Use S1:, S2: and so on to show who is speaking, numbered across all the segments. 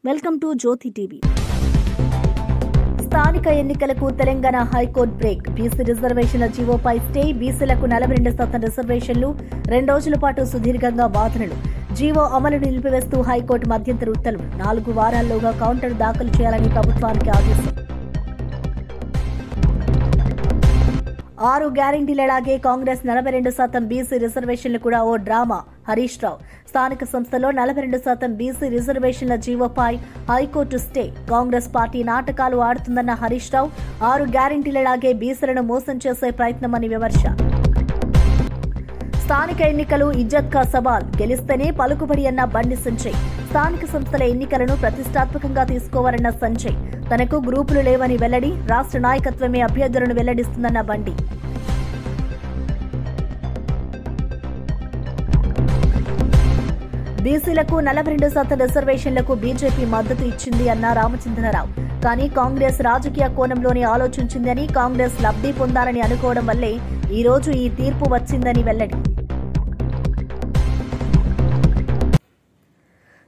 S1: Welcome to Jyothi TV. స్థానిక ఎన్నికలకు Telangana high court break. BC రిజర్వేషన్ల జీవోపై స్టే. బీసీలకు 42% రిజర్వేషన్లు. 2 రోజుల పాటు సుదీర్ఘంగా వాదనలు. జీవో అమలును నిలిపివేస్తూ హైకోర్టు మధ్యంతర ఉత్తర్వులు. 4 వారాల్లోగా కౌంటర్ దాఖలు చేయాలని ప్రభుత్వానికి ఆదేశం. 6 గ్యారెంటీలలాగే కాంగ్రెస్ 42% బీసీ రిజర్వేషన్లు కూడా ఓ డ్రామా. హరీష్ రావు స్థానిక సంస్థలో 42% బీసీ రిజర్వేషన్ల జీవోపై హైకోర్టు స్టే. కాంగ్రెస్ పార్టీ నాటకాలు ఆడుతుందన్న హరీష్ రావు 6 గ్యారెంటీలలాగే బీసీలను మోసం చేసే ప్రయత్నమని విమర్శ. స్థానిక ఎన్నికలు ఇజ్జత్ కా సవాల్. గెలిస్తేనే పలుకుబడి అన్న బండి సంజయ్. స్థానిక సంస్థల ఎన్నికలను ప్రతిష్టాత్మకంగా తీసుకోవాలన్న సంజయ్. తనకు గ్రూపులు లేవని వెల్లడి. రాష్ట్ర నాయకత్వమే అభ్యర్థులను వెల్లడిస్తుందన్న బండి. బీసీలకు 42% రిజర్వేషన్లకు బీజేపీ మద్దతు ఇచ్చింది అన్న రామచంద్రరావు. కానీ కాంగ్రెస్ రాజకీయ కోణంలోనే ఆలోచించిందని, కాంగ్రెస్ లబ్ధి పొందాలని అనుకోవడం వల్లే ఈ రోజు ఈ తీర్పు వచ్చిందని వెల్లడి.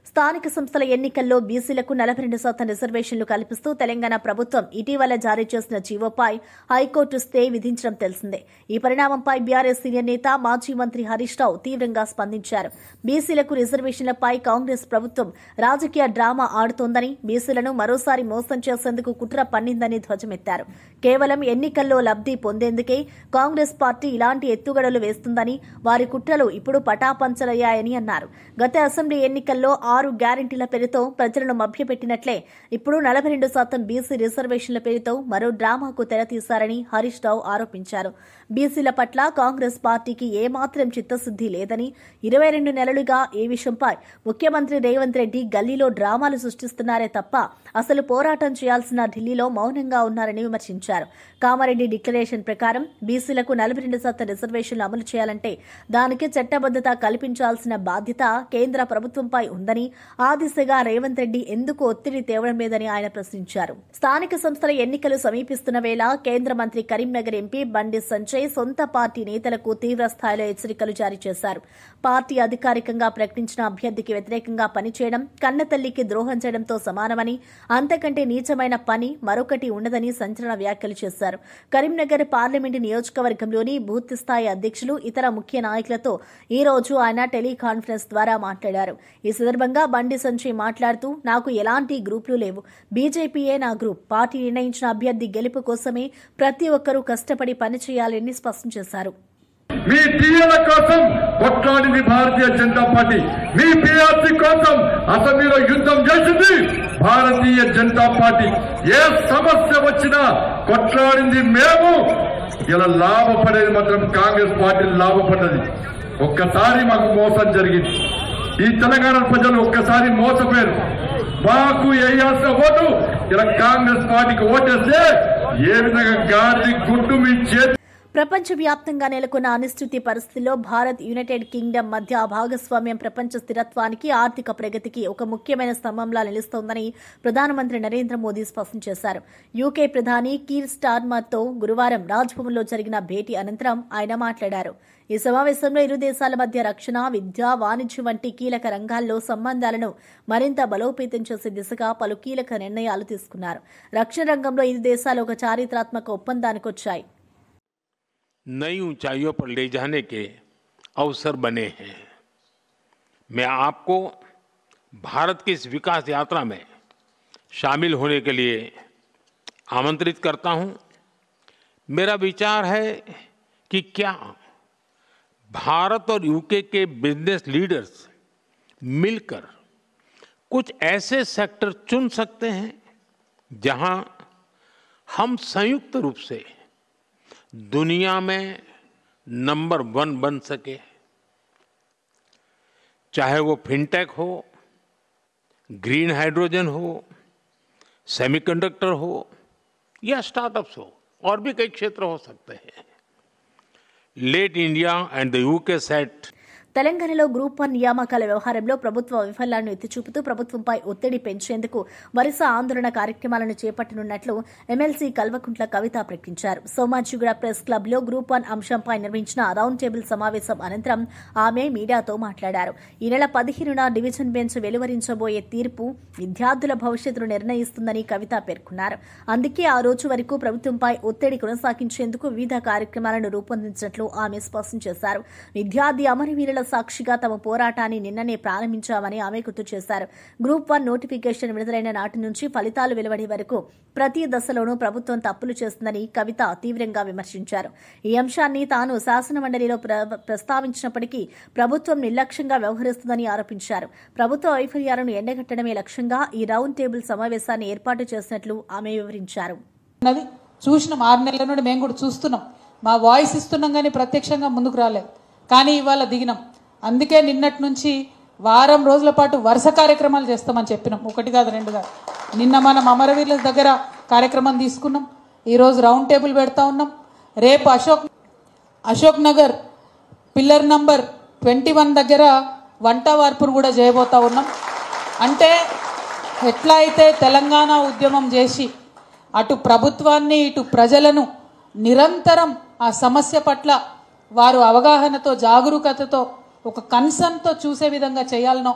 S1: స్థానిక సంస్థల ఎన్నికల్లో బీసీలకు 42% రిజర్వేషన్లు కల్పిస్తూ తెలంగాణ ప్రభుత్వం ఇటీవల జారీ చేసిన జీవోపై హైకోర్టు స్టే విధించడం తెలిసిందే. ఈ పరిణామంపై బీఆర్ఎస్ సీనియర్ నేత మాజీ మంత్రి హరీష్ రావు తీవ్రంగా స్పందించారు. బీసీలకు రిజర్వేషన్లపై కాంగ్రెస్ ప్రభుత్వం రాజకీయ డ్రామా ఆడుతోందని, బీసీలను మరోసారి మోసం చేసేందుకు కుట్ర పన్నిందని ధ్వజమెత్తారు. కేవలం ఎన్నికల్లో లబ్ధి పొందేందుకే కాంగ్రెస్ పార్టీ ఇలాంటి ఎత్తుగడలు వేస్తుందని, వారి కుట్రలు ఇప్పుడు పటాపంచలయ్యాయని అన్నారు. గత అసెంబ్లీ ఎన్నికల్లో 6 గ్యారెంటీల పేరుతో ప్రజలను మభ్యపెట్టినట్లే ఇప్పుడు 42% బీసీ రిజర్వేషన్ల పేరుతో మరో డ్రామాకు తెరతీశారని హరీష్ రావు ఆరోపించారు. బీసీల పట్ల కాంగ్రెస్ పార్టీకి ఏమాత్రం చిత్తశుద్ది లేదని, 22 నెలలుగా ఈ విషయంపై ముఖ్యమంత్రి రేవంత్ రెడ్డి గల్లీలో డ్రామాలు సృష్టిస్తున్నారే తప్ప అసలు పోరాటం చేయాల్సిన ఢిల్లీలో మౌనంగా ఉన్నారని విమర్శించారు. కామారెడ్డి డిక్లరేషన్ ప్రకారం బీసీలకు 42% రిజర్వేషన్లు అమలు చేయాలంటే దానికి చట్టబద్దత కల్పించాల్సిన బాధ్యత కేంద్ర ప్రభుత్వంపై ఉందని, ఆ దిశగా రేవంత్ రెడ్డి ఎందుకు ఒత్తిడి తేవడం లేదని ఆయన ప్రశ్నించారు. స్థానిక సంస్థల ఎన్నికలు సమీపిస్తున్న వేళ కేంద్ర మంత్రి కరీంనగర్ ఎంపీ బండి సంజయ్ సొంత పార్టీ నేతలకు తీవ్ర స్థాయిలో హెచ్చరికలు జారీ చేశారు. పార్టీ అధికారికంగా ప్రకటించిన అభ్యర్థికి వ్యతిరేకంగా పనిచేయడం కన్నతల్లికి ద్రోహం చేయడంతో సమానమని, అంతకంటే నీచమైన పని మరొకటి ఉండదని సంచలన వ్యాఖ్యలు చేశారు. కరీంనగర్ పార్లమెంటు నియోజకవర్గంలోని బూత్ స్థాయి అధ్యక్షులు, ఇతర ముఖ్య నాయకులతో ఈ రోజు ఆయన టెలికాన్ఫరెన్స్ ద్వారా మాట్లాడారు. ఈ సందర్భంగా బండి సంజయ్ మాట్లాడుతూ, నాకు ఎలాంటి గ్రూపులు లేవు, బీజేపీయే నా గ్రూప్. పార్టీ నిర్ణయించిన అభ్యర్థి గెలుపు కోసమే ప్రతి ఒక్కరూ కష్టపడి పనిచేయాలని స్పష్టం చేశారు.
S2: మీ టీఎల కోసం కొట్లాడింది భారతీయ జనతా పార్టీ. మీ పీఆర్సీ కోసం అసెంబ్లీలో యుద్ధం చేసింది భారతీయ జనతా పార్టీ. ఏ సమస్య వచ్చినా కొట్లాడింది మేము. ఇలా లాభపడేది మాత్రం కాంగ్రెస్ పార్టీ లాభపడ్డది. ఒక్కసారి మాకు మోసం జరిగింది. ఈ తెలంగాణ ప్రజలు ఒక్కసారి మోసపోయారు. మాకు వేయాల్సిన ఓటు ఇలా కాంగ్రెస్ పార్టీకి ఓటేస్తే ఏ విధంగా గాడి గుడ్డు మీ చేతి.
S1: ప్రపంచవ్యాప్తంగా నెలకొన్న అనిశ్చితి పరిస్థితుల్లో భారత్, యునైటెడ్ కింగ్డమ్ మధ్య భాగస్వామ్యం ప్రపంచ స్థిరత్వానికి, ఆర్థిక ప్రగతికి ఒక ముఖ్యమైన స్తంభంలా నిలుస్తోందని ప్రధానమంత్రి నరేంద్ర మోదీ స్పష్టం చేశారు. యూకే ప్రధాని కీర్ స్టార్మర్తో గురువారం రాజ్భవన్లో జరిగిన భేటీ అనంతరం ఆయన మాట్లాడారు. ఈ సమావేశంలో ఇరు దేశాల మధ్య రక్షణ, విద్య, వాణిజ్యం వంటి కీలక రంగాల్లో సంబంధాలను మరింత బలోపేతం చేసే దిశగా పలు కీలక నిర్ణయాలు తీసుకున్నారు. రక్షణ రంగంలో ఇరు దేశాలు ఒక చారిత్రాత్మక ఒప్పందానికొచ్చాయి.
S3: नई ऊंचाइयों पर ले जाने के अवसर बने हैं. मैं आपको भारत की इस विकास यात्रा में शामिल होने के लिए आमंत्रित करता हूं. मेरा विचार है कि क्या भारत और यूके के बिजनेस लीडर्स मिलकर कुछ ऐसे सेक्टर चुन सकते हैं जहां हम संयुक्त रूप से दुनिया में नंबर 1 बन सके. चाहे वो फिनटेक हो, ग्रीन हाइड्रोजन हो, सेमीकंडक्टर हो या स्टार्टअप्स हो, और भी कई क्षेत्र हो सकते हैं. Let India and the UK set
S1: తెలంగాణలో గ్రూప్ 1 నియామకాల వ్యవహారంలో ప్రభుత్వ వైఫల్యాలను ఎత్తిచూపుతూ ప్రభుత్వంపై ఒత్తిడి పెంచేందుకు వరుస ఆందోళన కార్యక్రమాలను చేపట్టనున్నట్లు ఎమ్మెల్సీ కల్వకుంట్ల కవిత ప్రకటించారు. సోమాజిగూడ ప్రెస్ క్లబ్ లో గ్రూప్ 1 అంశంపై నిర్వహించిన రౌండ్ టేబుల్ సమావేశం అనంతరం ఆమె మీడియాతో మాట్లాడారు. ఈ నెల 15న డివిజన్ బెంచ్ వెలువరించబోయే తీర్పు విద్యార్థుల భవిష్యత్తును నిర్ణయిస్తుందని కవిత పేర్కొన్నారు. అందుకే ఆ రోజు వరకు ప్రభుత్వంపై ఒత్తిడి కొనసాగించేందుకు వివిధ కార్యక్రమాలను రూపొందించినట్లు ఆమె స్పష్టం చేశారు. విద్యార్థి అమరవీరుల సాక్షిగా తమ పోరాటాన్ని నిన్ననే ప్రారంభించామని ఆమె గుర్తు చేశారు. గ్రూప్ 1 నోటిఫికేషన్ విడుదలైన నాటి నుంచి ఫలితాలు వెలువడే వరకు ప్రతి దశలోనూ ప్రభుత్వం తప్పులు చేస్తుందని కవిత తీవ్రంగా విమర్శించారు. ఈ అంశాన్ని తాను శాసనమండలిలో ప్రస్తావించినప్పటికీ ప్రభుత్వం నిర్లక్ష్యంగా వ్యవహరిస్తుందని ఆరోపించారు. ప్రభుత్వ వైఫల్యాలను ఎండగట్టడమే లక్ష్యంగా ఈ రౌండ్ టేబుల్ సమావేశాన్ని ఏర్పాటు చేసినట్లు ఆమె వివరించారు.
S4: చూసినాం 6 నెలల నుండి మేము కూడా చూస్తున్నాం. మా వాయిస్ ఇస్తున్నాం కానీ ప్రత్యక్షంగా ముందుకు రాలేదు. కానీ ఇవాళ దిగినాం. అందుకే నిన్నటి నుంచి వారం రోజుల పాటు వరుస కార్యక్రమాలు చేస్తామని చెప్పినాం. 1 కాదు 2 కాదు. నిన్న మనం అమరవీరుల దగ్గర కార్యక్రమం తీసుకున్నాం. ఈరోజు రౌండ్ టేబుల్ పెడతా ఉన్నాం. రేపు అశోక్ నగర్ పిల్లర్ నంబర్ 21 దగ్గర వంట వార్పును కూడా చేయబోతా ఉన్నాం. అంటే ఎట్లా అయితే తెలంగాణ ఉద్యమం చేసి అటు ప్రభుత్వాన్ని ఇటు ప్రజలను నిరంతరం ఆ సమస్య పట్ల వారు అవగాహనతో జాగరూకతతో ఒక కన్సర్న్తో చూసే విధంగా చేయాలనో,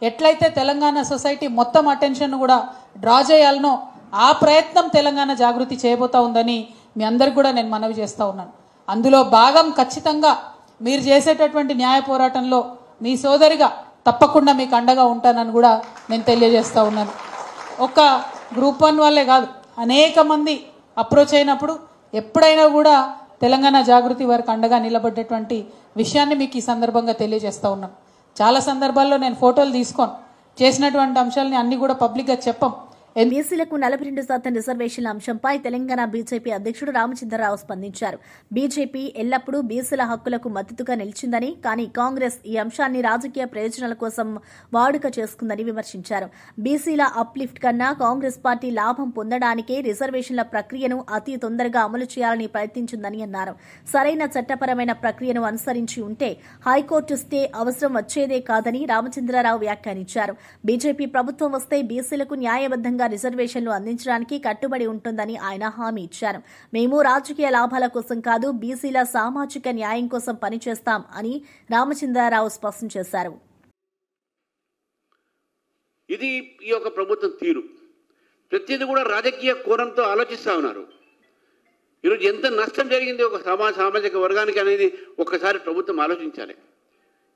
S4: ఎట్లయితే తెలంగాణ సొసైటీ మొత్తం అటెన్షన్ కూడా డ్రా చేయాలనో ఆ ప్రయత్నం తెలంగాణ జాగృతి చేయబోతా ఉందని మీ అందరికి కూడా నేను మనవి చేస్తూ ఉన్నాను. అందులో భాగం ఖచ్చితంగా మీరు చేసేటటువంటి న్యాయ పోరాటంలో మీ సోదరిగా తప్పకుండా మీకు అండగా ఉంటానని కూడా నేను తెలియజేస్తూ ఉన్నాను. ఒక గ్రూప్ 1 వాళ్ళే కాదు, అనేక మంది అప్రోచ్ అయినప్పుడు ఎప్పుడైనా కూడా తెలంగాణ జాగృతి వారికి అండగా నిలబడ్డటువంటి విషయాన్ని మీకు ఈ సందర్భంగా తెలియజేస్తూ ఉన్నాను. చాలా సందర్భాల్లో నేను ఫోటోలు తీసుకొని చేసినటువంటి అంశాలని అన్ని కూడా పబ్లిక్గా చెప్పం.
S1: బీసీలకు 42% రిజర్వేషన్ల అంశంపై తెలంగాణ బీజేపీ అధ్యక్షుడు రామచంద్రరావు స్పందించారు. బీజేపీ ఎల్లప్పుడూ బీసీల హక్కులకు మద్దతుగా నిలిచిందని, కానీ కాంగ్రెస్ ఈ అంశాన్ని రాజకీయ ప్రయోజనాల కోసం వాడుక చేసుకుందని విమర్శించారు. బీసీల అప్లిఫ్ట్ కన్నా కాంగ్రెస్ పార్టీ లాభం పొందడానికే రిజర్వేషన్ల ప్రక్రియను అతి తొందరగా అమలు చేయాలని ప్రయత్నించిందని అన్నారు. సరైన చట్టపరమైన ప్రక్రియను అనుసరించి ఉంటే హైకోర్టు స్టే అవసరం వచ్చేదే కాదని రామచంద్రరావు వ్యాఖ్యానించారు. బీజేపీ ప్రభుత్వం వస్తే బీసీలకు న్యాయబద్దంగా రిజర్వేషన్లు అందించడానికి కట్టుబడి ఉంటుందని ఆయన హామీ ఇచ్చారు. మేము రాజకీయ లాభాల కోసం కాదు, బీసీల సామాజిక న్యాయం కోసం పనిచేస్తాం అని రామచంద్రరావు స్పష్టం చేశారు.
S5: ఇది ఈ యొక్క ప్రభుత్వం తీరు. ప్రతిదీ కూడా రాజకీయ కోణంతో ఆలోచిస్తూ ఉన్నారు. ఈరోజు ఎంత నష్టం జరిగింది ఒక సామాజిక వర్గానికి అనేది ఒక్కసారి ప్రభుత్వం ఆలోచించాలి.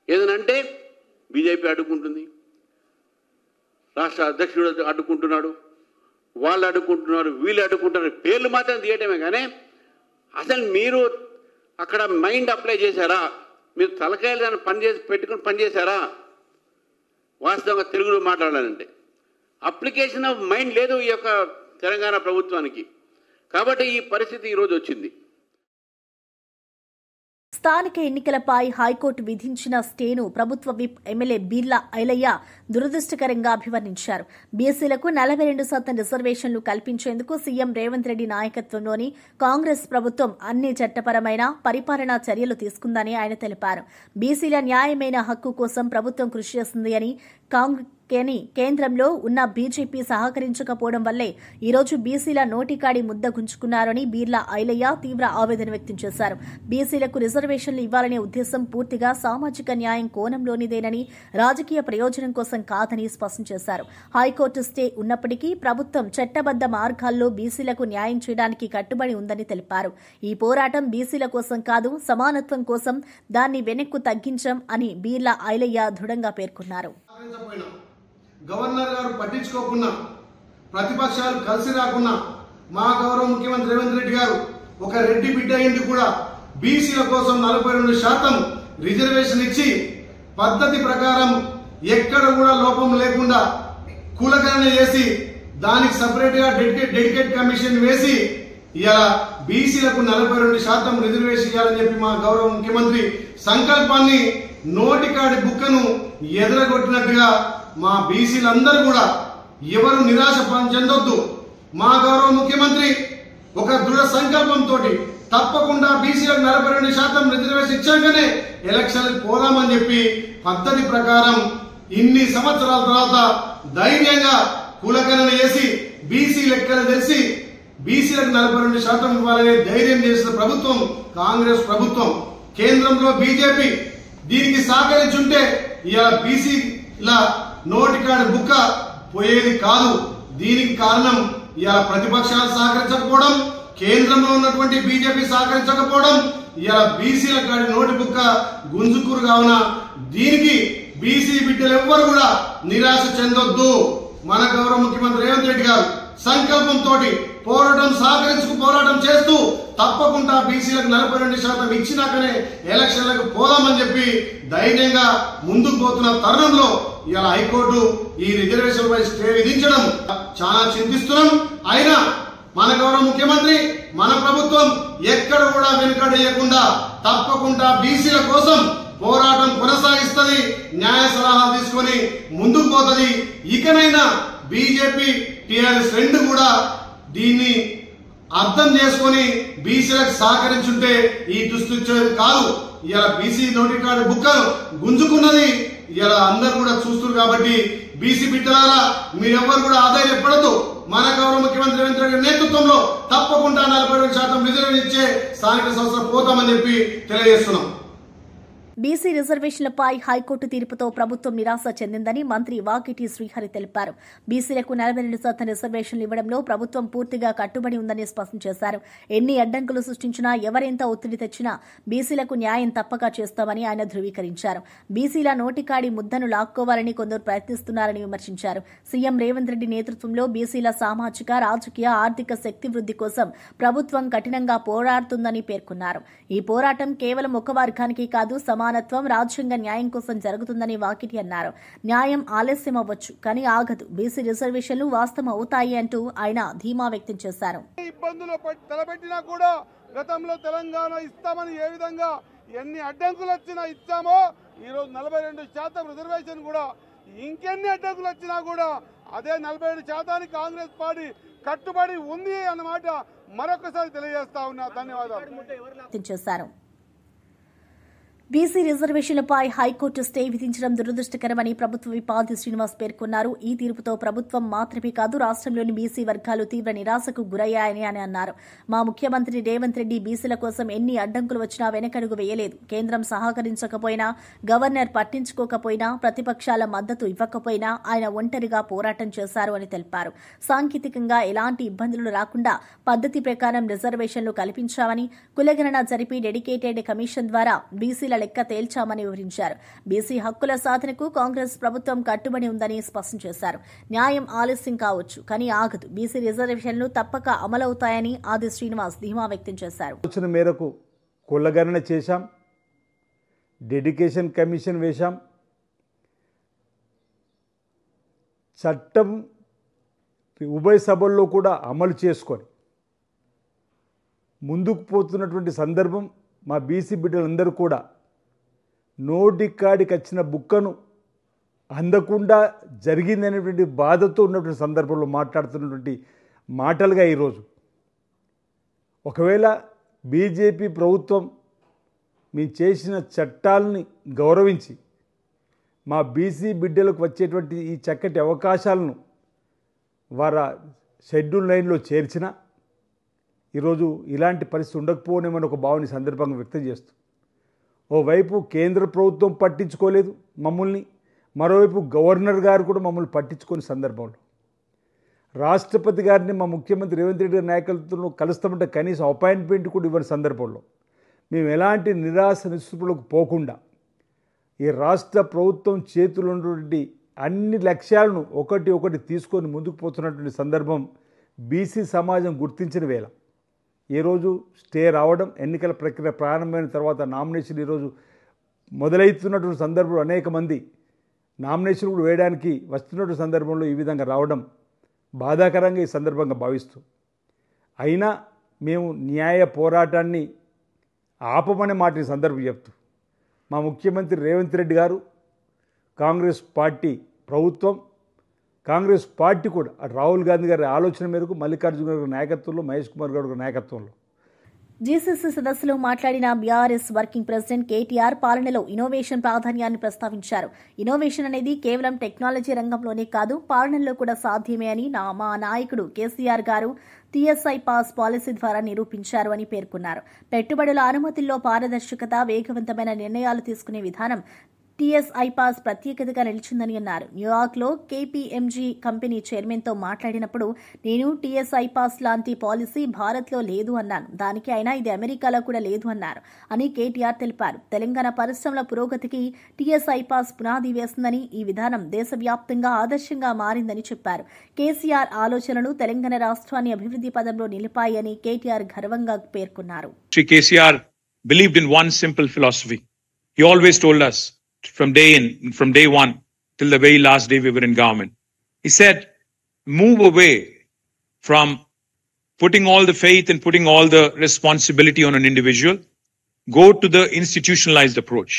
S5: ఏదనంటే బీజేపీ అడ్డుకుంటుంది, రాష్ట్ర అధ్యక్షుడు అడ్డుకుంటున్నాడు, వాళ్ళు అడ్డుకుంటున్నారు, వీళ్ళు అడ్డుకుంటున్నారు, పేర్లు మాత్రం తీయటమే. కానీ అసలు మీరు అక్కడ మైండ్ అప్లై చేశారా? మీరు తలకాయలు దాన్ని పెట్టుకుని పనిచేశారా? వాస్తవంగా తెలుగులో మాట్లాడాలంటే అప్లికేషన్ ఆఫ్ మైండ్ లేదు ఈ యొక్క తెలంగాణ ప్రభుత్వానికి. కాబట్టి ఈ పరిస్థితి ఈరోజు వచ్చింది.
S1: స్థానిక ఎన్నికలపై హైకోర్టు విధించిన స్టేను ప్రభుత్వ విప్ ఎమ్మెల్యే బీర్లా ఐలయ్య దురదృష్టకరంగా అభివర్ణించారు. బీసీలకు 42% రిజర్వేషన్లు కల్పించేందుకు సీఎం రేవంత్ రెడ్డి నాయకత్వంలోని కాంగ్రెస్ ప్రభుత్వం అన్ని చట్టపరమైన పరిపాలనా చర్యలు తీసుకుందని ఆయన తెలిపారు. బీసీల న్యాయమైన హక్కు కోసం ప్రభుత్వం కృషి చేస్తుంది అని, కేంద్రంలో ఉన్న బీజేపీ సహకరించకపోవడం వల్లే ఈరోజు బీసీల నోటికాడి ముద్ద గుంజుకున్నారని బీర్లా ఐలయ్య తీవ్ర ఆవేదన వ్యక్తం చేశారు. బీసీలకు రిజర్వేషన్లు ఇవ్వాలనే ఉద్దేశం పూర్తిగా సామాజిక న్యాయం కోణంలోనిదేనని, రాజకీయ ప్రయోజనం కోసం కాదని స్పష్టం చేశారు. హైకోర్టు స్టే ఉన్నప్పటికీ ప్రభుత్వం చట్టబద్ద మార్గాల్లో బీసీలకు న్యాయం చేయడానికి కట్టుబడి ఉందని తెలిపారు. ఈ పోరాటం బీసీల కోసం కాదు, సమానత్వం కోసం, దాన్ని వెనక్కు తగ్గించం అని బీర్లా ఐలయ్య దృఢంగా పేర్కొన్నారు.
S6: గవర్నర్ గారు పట్టించుకోకున్నా, ప్రతిపక్షాలు కలిసి రాకున్నా, మా గౌరవ ముఖ్యమంత్రి రేవంత్ రెడ్డి గారు ఒక రెడ్డి బిడ్డ అయింది కూడా బీసీల కోసం 42% రిజర్వేషన్ ఇచ్చి పద్ధతి ప్రకారం ఎక్కడ కూడా లోపం లేకుండా కులగణన చేసి దానికి సపరేట్ గా డెడికేట్ కమిషన్ వేసి ఇలా బీసీలకు 42% రిజర్వేషన్ ఇవ్వాలని చెప్పి మా గౌరవ ముఖ్యమంత్రి సంకల్పాన్ని నోటికాడి బుక్కను ఎదరగొట్టినట్టుగా మా బీసీలందరూ కూడా ఎవరు నిరాశ చెందొద్దు. మా గౌరవ ముఖ్యమంత్రి ఒక దృఢ సంకల్పంతో తప్పకుండా బీసీలకు 42% రిజర్వేషన్ ఇచ్చాకనే ఎలక్షన్లకు పోదామని చెప్పి పద్ధతి ప్రకారం ఇన్ని సంవత్సరాల తర్వాత ధైర్యంగా కులగణన చేసి బీసీ లెక్కలు తెలిసి బీసీలకు 42% ఇవ్వాలనే ధైర్యం చేసిన ప్రభుత్వం కాంగ్రెస్ ప్రభుత్వం. కేంద్రంలో బీజేపీ దీనికి సహకరించుంటే ఇలా బీసీల నోటికాడి బుక్క పోయేది కాదు. దీనికి కారణం ఇలా ప్రతిపక్షాలు సహకరించకపోవడం, కేంద్రంలో ఉన్నటువంటి బీజేపీ సహకరించకపోవడం, ఇలా బీసీల కాడి నోటి బుక్క గుంజుకూరు కావున దీనికి బీసీ బిడ్డలు ఎవ్వరు కూడా నిరాశ చెందొద్దు. మన గౌరవ ముఖ్యమంత్రి రేవంత్ రెడ్డి గారు సంకల్పంతో పోరాటం చేస్తూ తప్పకుండా బీసీలకు 42% ఇచ్చినాకనే ఎలక్షన్లకు పోదామని చెప్పి ధైర్యంగా ముందుకు పోతున్న తరుణంలో ఇలా హైకోర్టు ఈ రిజర్వేషన్ పై స్టే విధించడం చాలా చింతిస్తున్నాం. అయినా మన గౌరవ ముఖ్యమంత్రి మన ప్రభుత్వం ఎక్కడ కూడా వెనుకడేయకుండా తప్పకుండా బీసీల కోసం పోరాటం కొనసాగిస్తుంది, న్యాయ సలహాలు తీసుకొని ముందుకు పోతుంది. ఇకనైనా బీజేపీ టీఆర్ఎస్ రెండు కూడా దీన్ని అర్థం చేసుకొని బీసీలకు సహకరించుంటే ఈ దుస్థితి కాదు. ఇలా బీసీ నోటికాడు బుక్కలు గుంజుకున్నది ఇలా అందరు కూడా చూస్తున్నారు. కాబట్టి బీసీ బిడ్డలారా మీరెవ్వరు కూడా ఆదాయపడద్దు. మన గౌరవ ముఖ్యమంత్రి రేవంత్ రెడ్డి నేతృత్వంలో తప్పకుండా 42% రిజర్వేషన్ ఇచ్చే స్థానిక సంస్థలు పోతామని చెప్పి తెలియజేస్తున్నాం.
S1: బీసీ రిజర్వేషన్లపై హైకోర్టు తీర్పుతో ప్రభుత్వం నిరాశ చెందిందని మంత్రి వాకిటి శ్రీహరి తెలిపారు. బీసీలకు 42% రిజర్వేషన్లు ఇవ్వడంలో ప్రభుత్వం పూర్తిగా కట్టుబడి ఉందని స్పష్టం చేశారు. ఎన్ని అడ్డంకులు సృష్టించినా, ఎవరెంత ఒత్తిడి తెచ్చినా బీసీలకు న్యాయం తప్పక చేస్తామని ఆయన ధృవీకరించారు. బీసీల నోటికాడి ముద్దను లాక్కోవాలని కొందరు ప్రయత్నిస్తున్నారని విమర్శించారు. సీఎం రేవంత్ రెడ్డి నేతృత్వంలో బీసీల సామాజిక, రాజకీయ, ఆర్థిక శక్తి వృద్ధి కోసం ప్రభుత్వం కఠినంగా పోరాడుతుందని పేర్కొన్నారు. ఈ పోరాటం కేవలం ఒక వర్గానికి కాదు, సమానత్వం, రాజ్యాంగ న్యాయం కోసం జరుగుతుందని వాకిటి అన్నారు. న్యాయం ఆలస్యం అవ్వచ్చు, కానీ ఆగదు. బీసీ రిజర్వేషన్లు వాస్తవం అవుతాయి అంటూ ఆయన ధీమా వ్యక్తం చేశారు.
S7: ఇబ్బందులు తలపెట్టినా కూడా గతంలో తెలంగాణ ఇస్తామని ఏ విధంగా ఎన్ని అడ్డంకులు వచ్చినా ఇచ్చామో ఈరోజు 42% రిజర్వేషన్ కూడా ఇంకెన్ని అడ్డంకులు వచ్చినా కూడా అదే 47% కాంగ్రెస్ పార్టీ కట్టుబడి ఉంది అన్నమాట మరొకసారి తెలియజేస్తా ఉన్నా. ధన్యవాదాలు.
S1: బీసీ రిజర్వేషన్లపై హైకోర్టు స్టే విధించడం దురదృష్టకరమని ప్రభుత్వ విప్ ఆది శ్రీనివాస్ పేర్కొన్నారు. ఈ తీర్పుతో ప్రభుత్వం మాత్రమే కాదు, రాష్ట్రంలోని బీసీ వర్గాలు తీవ్ర నిరాశకు గురయ్యాయని ఆయన అన్నారు. మా ముఖ్యమంత్రి రేవంత్ రెడ్డి బీసీల కోసం ఎన్ని అడ్డంకులు వచ్చినా వెనకడుగు వేయలేదు. కేంద్రం సహకరించకపోయినా, గవర్నర్ పట్టించుకోకపోయినా, ప్రతిపక్షాల మద్దతు ఇవ్వకపోయినా ఆయన ఒంటరిగా పోరాటం చేశారు అని తెలిపారు. సాంకేతికంగా ఎలాంటి ఇబ్బందులు రాకుండా పద్దతి ప్రకారం రిజర్వేషన్లు కల్పించామని, కులగణన జరిపి డెడికేటెడ్ కమిషన్ ద్వారా బీసీల లెక్క తేల్చామని వివరించారు. బీసీ హక్కుల సాధనకు కాంగ్రెస్ ప్రభుత్వం కట్టుబడి ఉందని స్పష్టం చేశారు. న్యాయం ఆలస్యం కావచ్చు, కానీ ఆగదు. బీసీ రిజర్వేషన్లు తప్పక అమలవుతాయని ఆది శ్రీనివాస్ ధీమా వ్యక్తం చేశారు.
S8: ఆలోచన మేరకు కులగణన చేశాం, డెడికేషన్ కమిషన్ వేశాం, చట్టం ఉభయ సభల్లో కూడా అమలు చేసుకొని ముందుకు పోతున్నటువంటి సందర్భం మా బీసీ బిడ్డలందరూ కూడా నోటికాడికి వచ్చిన బుక్కను అందకుండా జరిగిందనేటువంటి బాధతో ఉన్నటువంటి సందర్భంలో మాట్లాడుతున్నటువంటి మాటలుగా ఈరోజు ఒకవేళ బీజేపీ ప్రభుత్వం మేము చేసిన చట్టాలని గౌరవించి మా బీసీ బిడ్డలకు వచ్చేటువంటి ఈ చక్కటి అవకాశాలను వారి షెడ్యూల్ లైన్లో చేర్చిన ఈరోజు ఇలాంటి పరిస్థితి ఉండకపోనేమని ఒక భావన సందర్భంగా వ్యక్తం చేస్తూ, ఓవైపు కేంద్ర ప్రభుత్వం పట్టించుకోలేదు మమ్మల్ని, మరోవైపు గవర్నర్ గారు కూడా మమ్మల్ని పట్టించుకునే సందర్భంలో రాష్ట్రపతి గారిని మా ముఖ్యమంత్రి రేవంత్ రెడ్డి గారి నాయకత్వంలో కలుస్తామంటే కనీసం అపాయింట్మెంట్ కూడా ఇవ్వని సందర్భంలో మేము ఎలాంటి నిరాశ నిస్పృహలకు పోకుండా ఈ రాష్ట్ర ప్రభుత్వం చేతుల్లో ఉన్నటువంటి అన్ని లక్ష్యాలను ఒకటి తీసుకొని ముందుకు పోతున్నటువంటి సందర్భం బీసీ సమాజం గుర్తించిన వేళ ఈరోజు స్టే రావడం, ఎన్నికల ప్రక్రియ ప్రారంభమైన తర్వాత నామినేషన్ ఈరోజు మొదలవుతున్నటువంటి సందర్భంలో అనేక మంది నామినేషన్ కూడా వేయడానికి వస్తున్నటువంటి సందర్భంలో ఈ విధంగా రావడం బాధాకరంగా ఈ సందర్భంగా భావిస్తూ, అయినా మేము న్యాయ పోరాటాన్ని ఆపమనే మాట ఈ సందర్భం చెప్తూ మా ముఖ్యమంత్రి రేవంత్ రెడ్డి గారు, కాంగ్రెస్ పార్టీ ప్రభుత్వం, కాంగ్రెస్ పార్టీ కూడా రాహుల్ గాంధీ గారి ఆలోచన మేరకు, మల్లికార్జున గారి నాయకత్వంలో, మహేష్ కుమార్ గారి నాయకత్వంలో
S1: జీసీసీ సదస్సులో మాట్లాడిన బీఆర్ఎస్ వర్కింగ్ ప్రెసిడెంట్ కేటీఆర్ పాలనలో ఇన్నోవేషన్ ప్రాధాన్యాన్ని ప్రస్తావించారు. ఇన్నోవేషన్ అనేది కేవలం టెక్నాలజీ రంగంలోనే కాదు, పాలనలో కూడా సాధ్యమే అని మా నాయకుడు కేసీఆర్ గారు టీఎస్ఐ పాస్ పాలసీ ద్వారా నిరూపించారు అని పేర్కొన్నారు. పెట్టుబడుల అనుమతుల్లో పారదర్శకత, వేగవంతమైన నిర్ణయాలు తీసుకునే విధానం టీఎస్ఐ పాస్ ప్రత్యేకతగా నిలిచిందని అన్నారు. న్యూయార్క్లో కేపీఎంజీ కంపెనీ చైర్మన్తో మాట్లాడినప్పుడు నేను టీఎస్ఐ పాస్ లాంటి పాలసీ భారత్లో లేదు అన్నాను. దానికి అయినా ఇది అమెరికాలో కూడా లేదు అన్నారు అని కేటీఆర్ తెలిపారు. తెలంగాణ పరిశ్రమల పురోగతికి టీఎస్ఐ పాస్ పునాది వేస్తుందని, ఈ విధానం దేశవ్యాప్తంగా ఆదర్శంగా మారిందని చెప్పారు. కేసీఆర్ ఆలోచనలు తెలంగాణ రాష్ట్రాన్ని అభివృద్ధి పదంలో నిలిపాయని కేటీఆర్ గర్వంగా పేర్కొన్నారు.
S9: Sri KCR believed in one simple philosophy. He always told us from day one till the very last day we were in government. He said, move away from putting all the faith and putting all the responsibility on an individual. Go to the institutionalized approach.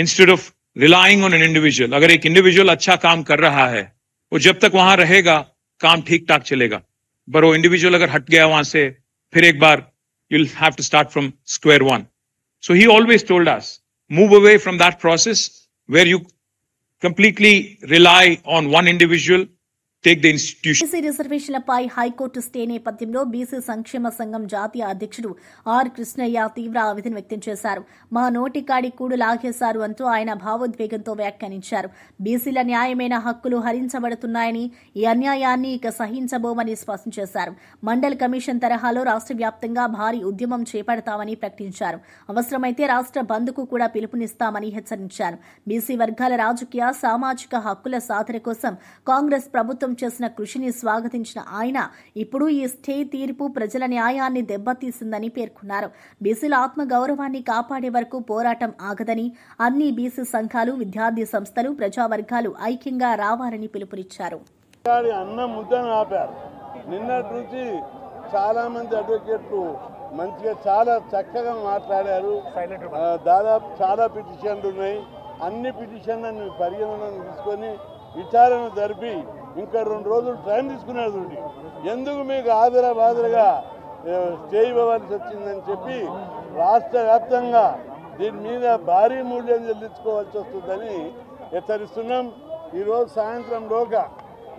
S9: Instead of relying on an individual, agar ek individual अच्छा काम कर रहा है, वो जब तक वहां रहेगा, काम ठीक ठाक चलेगा. पर वो individual अगर हट गया वहां से, फिर एक बार you'll have to start from square one. So he always told us, move away from that process where you completely rely on one individual. Take the institution.
S1: BC రిజర్వేషన్లపై హైకోర్టు స్టే నేపథ్యంలో BC సంక్షేమ సంఘం జాతీయ అధ్యక్షుడు are Krishnaiah తీవ్ర ఆవేదన వ్యక్తం చేశారు. మా నోటికాడి కూడు లాగేశారు అంటూ ఆయన భావోద్వేగంతో వ్యాఖ్యానించారు. బీసీల న్యాయమైన హక్కులు హరించబడుతున్నాయని, ఈ అన్యాయాన్ని ఇక సహించబోమని స్పష్టం చేశారు. మండల్ కమిషన్ తరహాలో రాష్ట్ర వ్యాప్తంగా భారీ ఉద్యమం చేపడతామని ప్రకటించారు. అవసరమైతే రాష్ట్ర బంద్కు కూడా పిలుపునిస్తామని హెచ్చరించారు. బీసీ వర్గాల రాజకీయ, సామాజిక హక్కుల సాధన కోసం కాంగ్రెస్ ప్రభుత్వం చేసిన కృషిని స్వాగతించిన ఆయన ఇప్పుడు ఈ స్టే తీర్పు ప్రజల న్యాయాన్ని దెబ్బతీసిందని పేర్కొన్నారు. బీసీల ఆత్మగౌరవాన్ని కాపాడే వరకు పోరాటం ఆగదని, అన్ని బీసీ సంఘాలు, విద్యార్థి సంస్థలు, ప్రజావర్గాలు ఐక్యంగా రావాలని పిలుపునిచ్చారు.
S7: అన్నం ముద్దను ఆపారు. నిన్నటి నుంచి చాలా మంది అడ్వకేట్లు మంచిగా చాలా చక్కగా మాట్లాడారు. దాదాపు చాలా పిటిషన్లు ఉన్నాయి. అన్ని పిటిషన్లను పరిగణనలోకి తీసుకొని విచారణ జరిపి ఇంకా 2 రోజులు టైం తీసుకునేది. ఎందుకు మీకు ఆదరబాదరగా స్టే ఇవ్వవలసి వచ్చిందని చెప్పి రాష్ట్ర వ్యాప్తంగా దీని మీద భారీ మూల్యం చెల్లించుకోవాల్సి వస్తుందని హెచ్చరిస్తున్నాం. ఈరోజు సాయంత్రంలోగా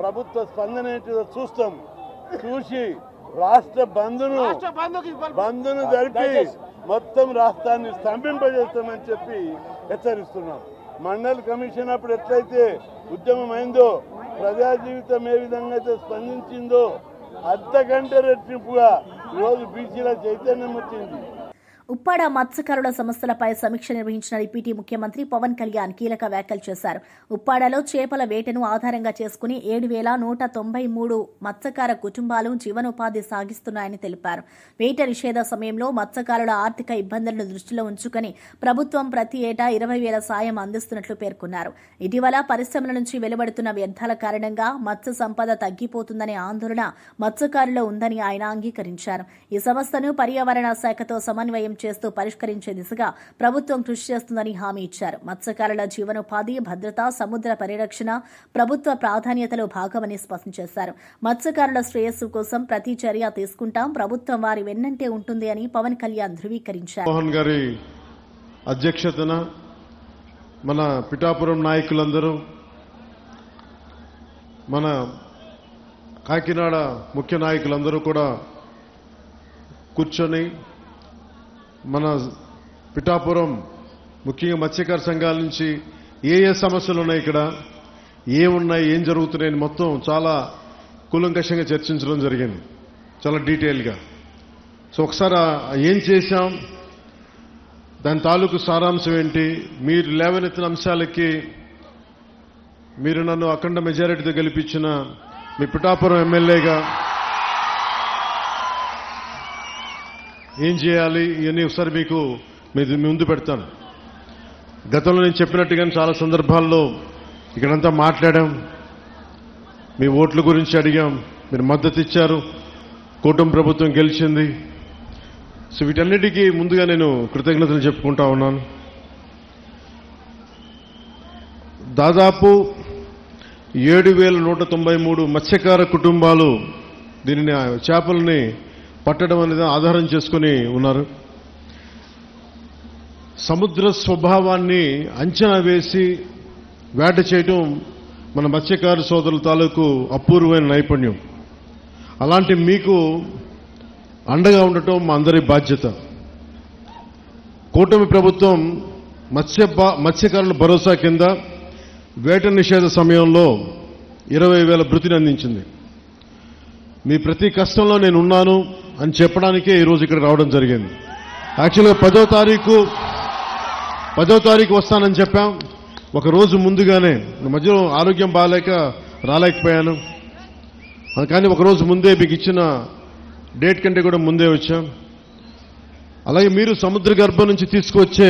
S7: ప్రభుత్వ స్పందన ఏంటిదో చూస్తాం. చూసి రాష్ట్ర బంద్ను జరిపి మొత్తం రాష్ట్రాన్ని స్తంభింపజేస్తామని చెప్పి హెచ్చరిస్తున్నాం. మండల్ కమిషన్ అప్పుడు ఎట్లయితే ఉద్యమం అయిందో, ప్రజా జీవితం ఏ విధంగా అయితే స్పందించిందో అంతకంటే రెట్టింపుగా ఈరోజు బీసీల చైతన్యం వచ్చింది.
S1: ఉప్పాడ మత్స్యకారుల సమస్యలపై సమీక్ష నిర్వహించిన డిప్యూటీ ముఖ్యమంత్రి పవన్ కళ్యాణ్ కీలక వ్యాఖ్యలు చేశారు. ఉప్పాడలో చేపల వేటను ఆధారంగా చేసుకుని 7,193 మత్స్యకార కుటుంబాలు జీవనోపాధి సాగిస్తున్నాయని తెలిపారు. వేట నిషేధ సమయంలో మత్స్యకారుల ఆర్థిక ఇబ్బందులను దృష్టిలో ఉంచుకుని ప్రభుత్వం ప్రతి ఏటా 20,000 సాయం అందిస్తున్నట్లు పేర్కొన్నారు. ఇటీవల పరిశ్రమల నుంచి వెలువడుతున్న వ్యర్థాల కారణంగా మత్స్య సంపద తగ్గిపోతుందనే ఆందోళన మత్స్యకారుల్లో ఉందని ఆయన అంగీకరించారు. ఈ సమస్యను పర్యావరణ శాఖతో సమన్వయం చేస్తూ పరిష్కరించే దిశగా ప్రభుత్వం కృషి చేస్తుందని హామీ ఇచ్చారు. మత్స్యకారుల జీవనోపాధి, భద్రత, సముద్ర పరిరక్షణ ప్రభుత్వ ప్రాధాన్యతలో భాగమని స్పష్టం చేశారు. మత్స్యకారుల శ్రేయస్సు కోసం ప్రతి చర్య తీసుకుంటాం, ప్రభుత్వం వారి వెన్నంటే ఉంటుంది అని పవన్ కళ్యాణ్ ధృవీకరించారు.
S10: మోహన్ గారి అధ్యక్షతన మన పిఠాపురం నాయకులందరూ, మన కాకినాడ ముఖ్య నాయకులందరూ కూడా కూర్చొని మన పిఠాపురం ముఖ్యంగా మత్స్యకార సంఘాల నుంచి ఏ సమస్యలు ఉన్నాయి, ఇక్కడ ఏమున్నాయి, ఏం జరుగుతున్నాయని మొత్తం చాలా కూలంకషంగా చర్చించడం జరిగింది, చాలా డీటెయిల్గా. సో ఒకసారి ఏం చేశాం, దాని తాలూకు సారాంశం ఏంటి, మీరు లేవనెత్తిన అంశాలకి మీరు నన్ను అఖండ మెజారిటీతో గెలిపించిన మీ పిఠాపురం ఎమ్మెల్యేగా ఏం చేయాలి ఇవన్నీ ఒకసారి మీకు ముందు పెడతాను. గతంలో నేను చెప్పినట్టుగానే చాలా సందర్భాల్లో ఇక్కడంతా మాట్లాడాం, మీ ఓట్ల గురించి అడిగాం, మీరు మద్దతు ఇచ్చారు, కూటమి ప్రభుత్వం గెలిచింది. సో వీటన్నిటికీ ముందుగా నేను కృతజ్ఞతలు చెప్పుకుంటా ఉన్నాను. దాదాపు 7,193 మత్స్యకార కుటుంబాలు దీనిని చేపల్ని పట్టడం అనేది ఆధారం చేసుకుని ఉన్నారు. సముద్ర స్వభావాన్ని అంచనా వేసి వేట చేయడం మన మత్స్యకారు సోదరుల తాలూకు అపూర్వమైన నైపుణ్యం. అలాంటి మీకు అండగా ఉండటం మా అందరి బాధ్యత. కూటమి ప్రభుత్వం మత్స్యకారుల భరోసా కింద వేట నిషేధ సమయంలో 20,000 భృతిని అందించింది. మీ ప్రతి కష్టంలో నేను ఉన్నాను అని చెప్పడానికే ఈరోజు ఇక్కడ రావడం జరిగింది. యాక్చువల్గా 10వ తారీఖు వస్తానని చెప్పాం. ఒక రోజు ముందుగానే, మధ్యలో ఆరోగ్యం బాగాలేక రాలేకపోయాను, కానీ ఒకరోజు ముందే మీకు ఇచ్చిన డేట్ కంటే కూడా ముందే వచ్చాం. అలాగే మీరు సముద్ర గర్భం నుంచి తీసుకొచ్చే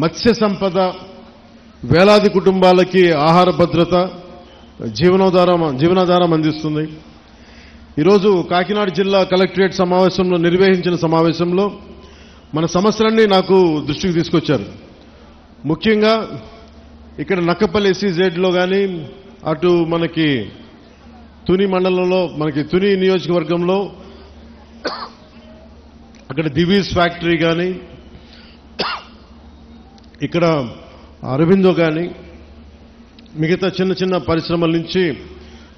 S10: మత్స్య సంపద వేలాది కుటుంబాలకి ఆహార భద్రత, జీవనాధారం అందిస్తుంది. ఈరోజు కాకినాడ జిల్లా కలెక్టరేట్ సమావేశంలో నిర్వహించిన సమావేశంలో మన సమస్యలన్నీ నాకు దృష్టికి తీసుకొచ్చారు. ముఖ్యంగా ఇక్కడ నక్కపల్లి SEZలో కానీ, అటు మనకి తుని మండలంలో, మనకి తుని నియోజకవర్గంలో అక్కడ దివీస్ ఫ్యాక్టరీ కానీ, ఇక్కడ అరవిందో కానీ, మిగతా చిన్న చిన్న పరిశ్రమల నుంచి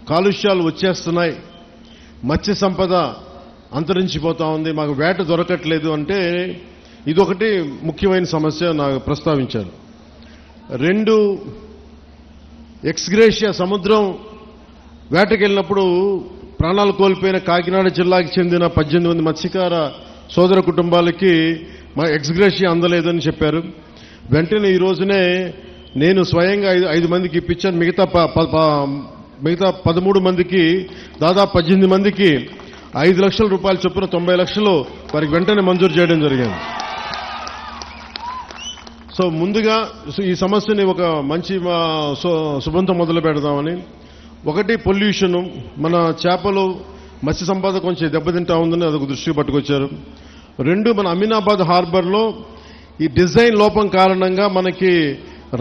S10: కాలుష్యాలు వచ్చేస్తున్నాయి, మత్స్య సంపద అంతరించిపోతా ఉంది, మాకు వేట దొరకట్లేదు అంటే ఇదొకటి ముఖ్యమైన సమస్య నాకు ప్రస్తావించారు. 2, ఎక్స్గ్రేషియా సముద్రం వేటకెళ్ళినప్పుడు ప్రాణాలు కోల్పోయిన కాకినాడ జిల్లాకి చెందిన 18 మంది మత్స్యకార సోదర కుటుంబాలకి మా ఎక్స్గ్రేషియా అందలేదని చెప్పారు. వెంటనే ఈ రోజునే నేను స్వయంగా 5 మందికి ఇప్పించాను. మిగతా 13 మందికి, దాదాపు 18 మందికి 5 లక్షల రూపాయల చొప్పున 90 లక్షలు వారికి వెంటనే మంజూరు చేయడం జరిగింది. సో ముందుగా ఈ సమస్యని ఒక మంచి శుభంతో మొదలు పెడదామని. ఒకటి, పొల్యూషన్, మన చేపలు మత్స్య సంపద కొంచెం దెబ్బతింటా ఉందని అదొక దృష్టికి పట్టుకొచ్చారు. 2, మన అమీనాబాద్ హార్బర్లో ఈ డిజైన్ లోపం కారణంగా మనకి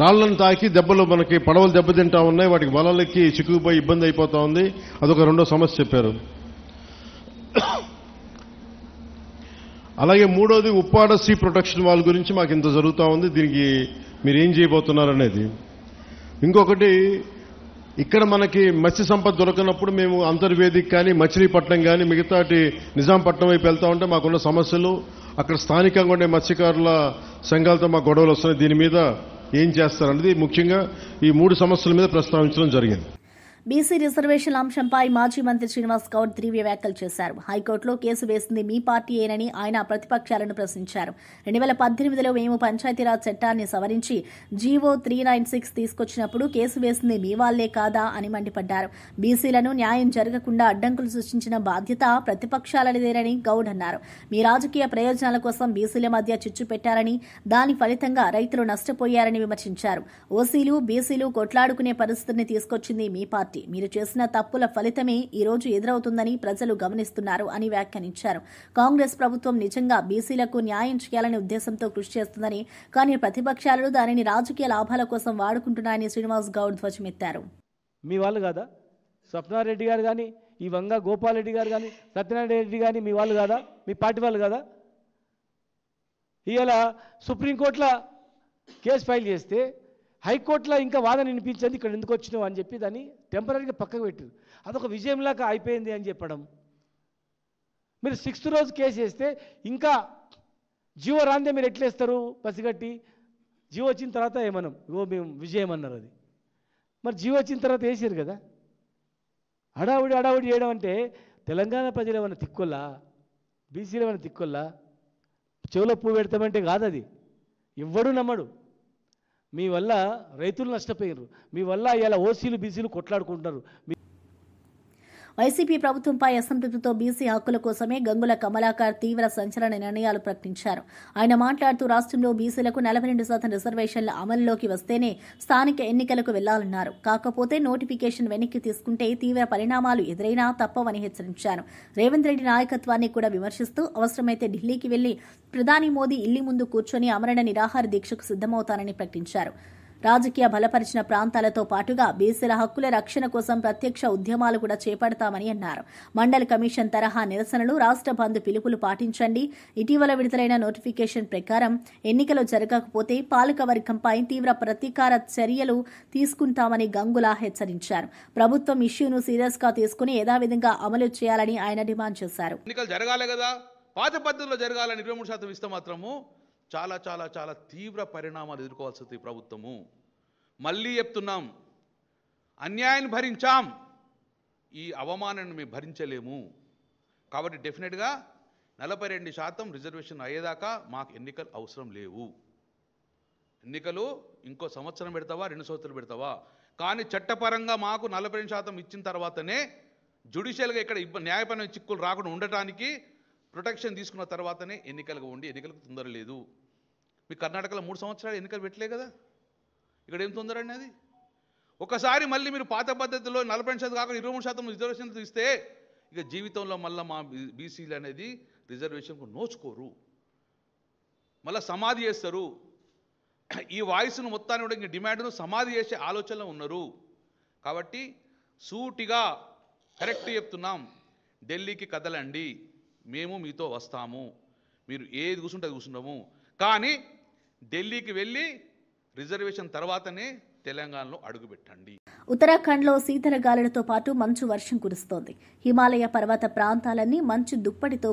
S10: రాళ్లను తాకి మనకి పడవలు దెబ్బతింటా ఉన్నాయి, వాటికి వలలకి చిక్కుకుపోయి ఇబ్బంది అయిపోతా ఉంది. అదొక 2వ సమస్య చెప్పారు. అలాగే 3వది, ఉప్పాడ సీ ప్రొటెక్షన్ వాల్ గురించి మాకు ఇంత జరుగుతూ ఉంది, దీనికి మీరు ఏం చేయబోతున్నారనేది. ఇంకొకటి, ఇక్కడ మనకి మత్స్య సంపద దొరకనప్పుడు మేము అంతర్వేదికి కానీ, మచిలీపట్నం కానీ, మిగతాటి నిజాంపట్నం వైపు వెళ్తా ఉంటే మాకున్న సమస్యలు, అక్కడ స్థానికంగా ఉండే మత్స్యకారుల సంఘాలతో మాకు గొడవలు వస్తున్నాయి, దీని మీద ఏం చేస్తారనేది ముఖ్యంగా ఈ 3 సమస్యల మీద ప్రస్తావించడం జరిగింది.
S1: బీసీ రిజర్వేషన్ల అంశంపై మాజీ మంత్రి శ్రీనివాస్ గౌడ్ తీవ్ర వ్యాఖ్యలు చేశారు. హైకోర్టులో కేసు వేసింది మీ పార్టీయేనని ఆయన ప్రతిపక్షాలను ప్రశ్నించారు. 2018లో మేము పంచాయతీరాజ్ చట్టాన్ని సవరించి జీవో 396 తీసుకొచ్చినప్పుడు కేసు వేసింది మీ వాళ్లే కాదా అని మండిపడ్డారు. బీసీలను న్యాయం జరగకుండా అడ్డంకులు సృష్టించిన బాధ్యత ప్రతిపక్షాలదేనని గౌడ్ అన్నారు. మీ రాజకీయ ప్రయోజనాల కోసం బీసీల మధ్య చిచ్చు పెట్టారని, దాని ఫలితంగా రైతులు నష్టపోయారని విమర్శించారు. ఓసీలు, బీసీలు కొట్లాడుకునే పరిస్థితిని తీసుకొచ్చింది మీ పార్టీ. మీరు చేసిన తప్పుల ఫలితమే ఈ రోజు ఎదురవుతుందని ప్రజలు గమనిస్తున్నారు అని వ్యాఖ్యానించారు. కాంగ్రెస్ ప్రభుత్వం నిజంగా బీసీలకు న్యాయం చేయాలనే ఉద్దేశంతో కృషి చేస్తుందని, కానీ ప్రతిపక్షాలు దానిని రాజకీయ లాభాల కోసం వాడుకుంటున్నాయని శ్రీనివాస్ గౌడ్ ధ్వజమెత్తారు.
S11: మీ వాళ్ళు కాదా? స్వప్నారెడ్డి గారు కానీ, ఈ వంగ గోపాల్ రెడ్డి గారు కానీ, సత్యనారాయణ రెడ్డి కానీ మీ వాళ్ళు కాదా? మీ పార్టీ వాళ్ళు కాదా? ఇవాళ సుప్రీంకోర్టులో కేసు ఫైల్ చేస్తే హైకోర్టులో ఇంకా వాదన వినిపించింది, ఇక్కడ ఎందుకు వచ్చినావు అని చెప్పి దాన్ని టెంపరీగా పక్కకు పెట్టారు. అదొక విజయంలాగా అయిపోయింది అని చెప్పడం. మీరు 6th రోజు కేసు వేస్తే ఇంకా జీవో రాందే మీరు ఎట్లేస్తారు? పసిగట్టి జీవో వచ్చిన తర్వాత ఏమన్నాం, మేము విజయం అన్నారు. అది మరి జీవో వచ్చిన తర్వాత వేసారు కదా. హడావుడి చేయడం అంటే తెలంగాణ ప్రజలు ఏమైనా తిక్కొల్లా, బీసీలు ఏమైనా తిక్కొల్లా? చెవులో పువ్వు పెడతామంటే కాదు, అది ఎవ్వడూ నమ్మడు. మీ వల్ల రైతులు నష్టపోయారు, మీ వల్ల ఇలా ఓసీలు బీసీలు కొట్లాడుకుంటున్నారు.
S1: వైసీపీ ప్రభుత్వంపై అసంతృప్తితో బీసీ హక్కుల కోసమే గంగుల కమలాకర్ తీవ్ర సంచలన నిర్ణయాలు ప్రకటించారు. ఆయన మాట్లాడుతూ రాష్ట్రంలో బీసీలకు 42% రిజర్వేషన్ల అమలులోకి వస్తేనే స్థానిక ఎన్నికలకు వెళ్లాలన్నారు. కాకపోతే నోటిఫికేషన్ వెనక్కి తీసుకుంటే తీవ్ర పరిణామాలు ఎదురైనా తప్పవని హెచ్చరించారు. రేవంత్ రెడ్డి నాయకత్వాన్ని కూడా విమర్శిస్తూ అవసరమైతే ఢిల్లీకి వెళ్లి ప్రధాని మోదీ ఇల్లి ముందు కూర్చొని ఆమరణ నిరాహార దీక్షకు సిద్దమవుతానని ప్రకటించారు. రాజకీయ బలపరిచిన ప్రాంతాలతో పాటుగా బీసీల హక్కుల రక్షణ కోసం ప్రత్యక్ష ఉద్యమాలు కూడా చేపడతామని అన్నారు. మండల్ కమిషన్ తరహా నిరసనలు, రాష్ట్ర బంద్ పిలుపులు పాటించండి. ఇటీవల విడుదలైన నోటిఫికేషన్ ప్రకారం ఎన్నికలు జరగకపోతే పాలకవర్గంపై తీవ్ర ప్రతీకార చర్యలు తీసుకుంటామని గంగుల హెచ్చరించారు. ప్రభుత్వం ఇష్యూను సీరియస్ గా తీసుకుని యథావిధంగా అమలు చేయాలని ఆయన డిమాండ్ చేశారు.
S12: ఎన్నికలు జరగాలి కదా, పాత పద్ధతిలో జరగాలని 23% ఇస్తే మాత్రము చాలా చాలా చాలా తీవ్ర పరిణామాలు ఎదుర్కోవాల్సి వస్తుంది ప్రభుత్వము. మళ్ళీ చెప్తున్నాం, అన్యాయాన్ని భరించాం, ఈ అవమానాన్ని మేము భరించలేము. కాబట్టి డెఫినెట్గా 42% రిజర్వేషన్ అయ్యేదాకా మాకు ఎన్నికలు అవసరం లేవు. ఎన్నికలు ఇంకో సంవత్సరం పెడతావా, 2 సంవత్సరాలు పెడతావా, కానీ చట్టపరంగా మాకు 42% ఇచ్చిన తర్వాతనే జ్యుడిషియల్గా ఇక్కడ న్యాయపరమైన చిక్కులు రాకుండా ఉండటానికి ప్రొటెక్షన్ తీసుకున్న తర్వాతనే ఎన్నికలకు ఉండి, ఎన్నికలకు తొందర లేదు. మీ కర్ణాటకలో 3 సంవత్సరాలు ఎన్నికలు పెట్టలే కదా, ఇక్కడ ఏం తొందర అండి అది? ఒకసారి మళ్ళీ మీరు పాత పద్ధతిలో 40% కాకుండా 23% రిజర్వేషన్ ఇస్తే ఇక జీవితంలో మళ్ళీ మా బీసీలు అనేది రిజర్వేషన్కు నోచుకోరు, మళ్ళీ సమాధి చేస్తారు. ఈ వాయిస్ను మొత్తాన్ని కూడా ఇంక డిమాండ్ను సమాధి చేసే ఆలోచనలో ఉన్నారు. కాబట్టి సూటిగా కరెక్ట్ చెప్తున్నాం, ఢిల్లీకి కదలండి, మేము మీతో వస్తాము, మీరు ఏది కూర్చుంటే అది కూర్చుంటాము, కానీ ఢిల్లీకి వెళ్ళి రిజర్వేషన్ తర్వాతనే తెలంగాణలో అడుగుపెట్టండి.
S1: ఉత్తరాఖండ్లో శీతల గాలులతో పాటు మంచు వర్షం కురుస్తోంది. హిమాలయ పర్వత ప్రాంతాలన్నీ మంచు దుప్పటితో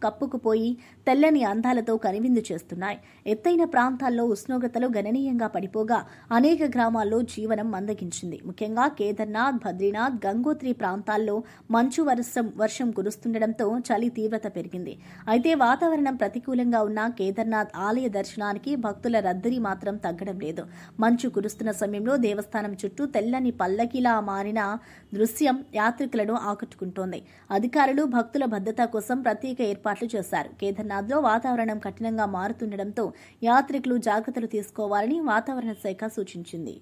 S1: కప్పుకుపోయి తెల్లని అందాలతో కనువిందు చేస్తున్నాయి. ఎత్తైన ప్రాంతాల్లో ఉష్ణోగ్రతలు గణనీయంగా పడిపోగా అనేక గ్రామాల్లో జీవనం మందగించింది. ముఖ్యంగా కేదార్నాథ్, బద్రీనాథ్, గంగోత్రి ప్రాంతాల్లో మంచు వర్షం కురుస్తుండటంతో చలి తీవ్రత పెరిగింది. అయితే వాతావరణం ప్రతికూలంగా ఉన్న కేదార్నాథ్ ఆలయ దర్శనానికి భక్తుల రద్దీ మాత్రం తగ్గడం లేదు. మంచు కురుస్తున్న సమయంలో దేవస్థానం చుట్టూ తెల్లని పల్లకిలా మారిన దృశ్యం యాత్రికులను ఆకట్టుకుంటోంది. అధికారులు భక్తుల భద్రత కోసం ప్రత్యేక ఏర్పాట్లు చేశారు. కేదార్నాథ్లో వాతావరణం కఠినంగా మారుతుండటంతో యాత్రికులు జాగ్రత్తలు తీసుకోవాలని వాతావరణ శాఖ సూచించింది.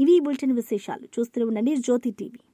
S1: ఇవి బులెటిన్ విశేషాలు. చూస్తూనే ఉండండి జ్యోతి టీవీ.